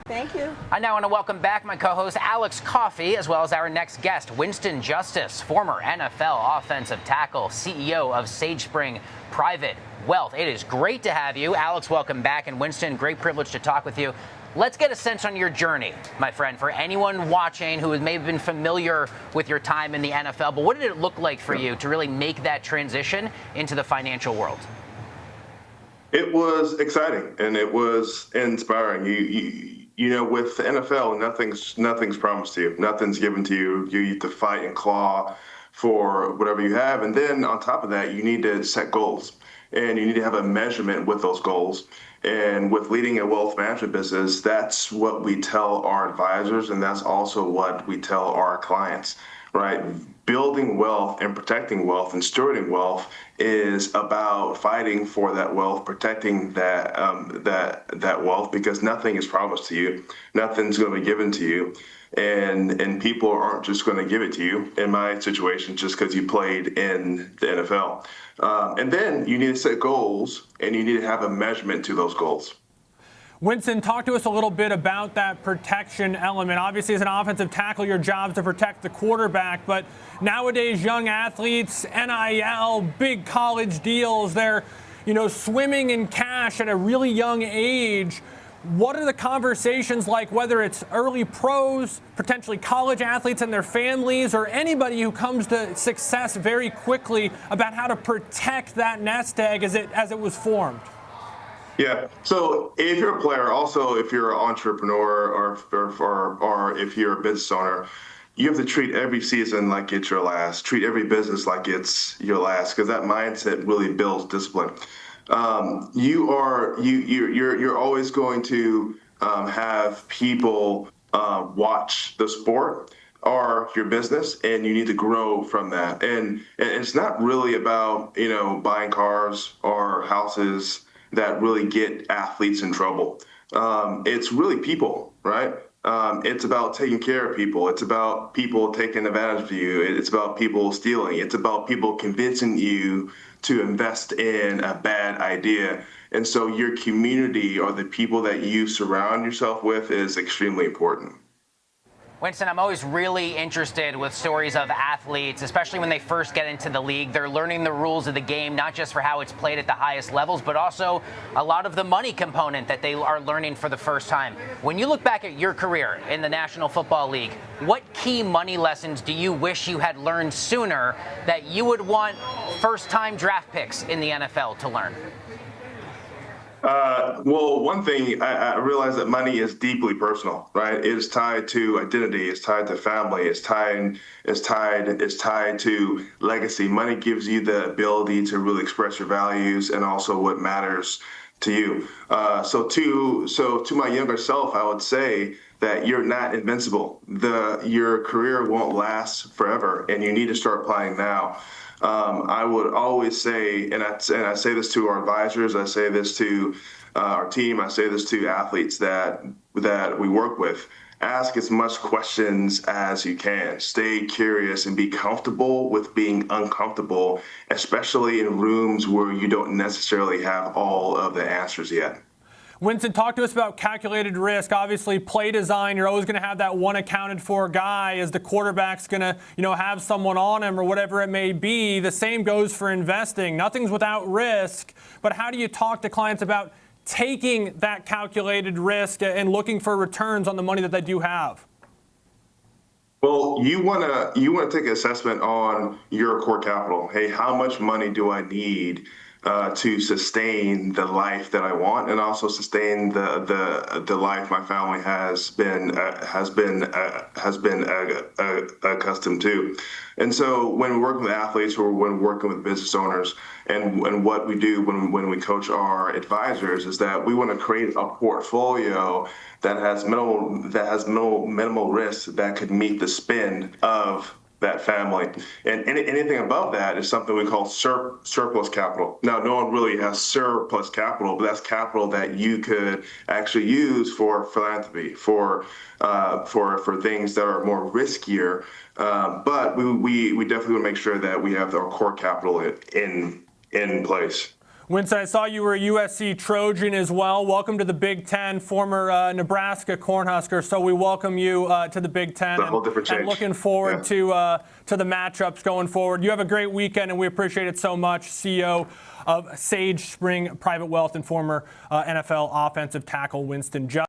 Thank you. I now want to welcome back my co-host Alex Coffey, as well as our next guest, Winston Justice, former NFL offensive tackle, CEO of SageSpring Private Wealth. It is great to have you. Alex, welcome back. And Winston, great privilege to talk with you. Let's get a sense on your journey, my friend, for anyone watching who may have been familiar with your time in the NFL. But what did it look like for you to really make that transition into the financial world? It was exciting and it was inspiring. You know, with the NFL, nothing's promised to you. Nothing's given to you. You have to fight and claw for whatever you have. And then on top of that, you need to set goals and you need to have a measurement with those goals. And with leading a wealth management business, that's what we tell our advisors, and that's also what we tell our clients, right? Building wealth and protecting wealth and stewarding wealth is about fighting for that wealth, protecting that wealth, because nothing is promised to you, nothing's going to be given to you, and people aren't just going to give it to you. In my situation, just because you played in the NFL, and then you need to set goals and you need to have a measurement to those goals. Winston, talk to us a little bit about that protection element. Obviously, as an offensive tackle, your job is to protect the quarterback, but nowadays, young athletes, NIL, big college deals, they're, swimming in cash at a really young age. What are the conversations like, whether it's early pros, potentially college athletes and their families, or anybody who comes to success very quickly, about how to protect that nest egg as it was formed? Yeah. So if you're a player, also if you're an entrepreneur or if you're a business owner, you have to treat every season like it's your last. Treat every business like it's your last, because that mindset really builds discipline. You're always going to have people watch the sport or your business, and you need to grow from that. And it's not really about buying cars or houses that really get athletes in trouble. It's really people, right? It's about taking care of people. It's about people taking advantage of you. It's about people stealing. It's about people convincing you to invest in a bad idea. And so your community or the people that you surround yourself with is extremely important. Winston, I'm always really interested with stories of athletes, especially when they first get into the league. They're learning the rules of the game, not just for how it's played at the highest levels, but also a lot of the money component that they are learning for the first time. When you look back at your career in the National Football League, what key money lessons do you wish you had learned sooner that you would want first-time draft picks in the NFL to learn? Well, one thing I realize that money is deeply personal, right? It is tied to identity, it's tied to family, it's tied to legacy. Money gives you the ability to really express your values and also what matters to you. So to my younger self, I would say that you're not invincible. Your career won't last forever, and you need to start planning now. I would always say, and I say this to our advisors, I say this to our team, I say this to athletes that we work with. Ask as much questions as you can. Stay curious and be comfortable with being uncomfortable, especially in rooms where you don't necessarily have all of the answers yet. Winston, talk to us about calculated risk. Obviously, play design, you're always going to have that one accounted for guy as the quarterback's going to, have someone on him or whatever it may be. The same goes for investing. Nothing's without risk, but how do you talk to clients about taking that calculated risk and looking for returns on the money that they do have? Well, you want to take an assessment on your core capital. Hey, how much money do I need to sustain the life that I want, and also sustain the life my family has been accustomed to. And so when we work with athletes or when working with business owners, and what we do when we coach our advisors is that we want to create a portfolio that has minimal risk that could meet the spend of that family. And anything above that is something we call surplus capital. Now, no one really has surplus capital, but that's capital that you could actually use for philanthropy, for things that are more riskier. But we definitely want to make sure that we have our core capital in place. Winston, I saw you were a USC Trojan as well. Welcome to the Big Ten, former Nebraska Cornhusker. So we welcome you to the Big Ten. It's a whole different change. And looking forward to the matchups going forward. You have a great weekend, and we appreciate it so much. CEO of Sage Spring Private Wealth and former NFL offensive tackle Winston Justice.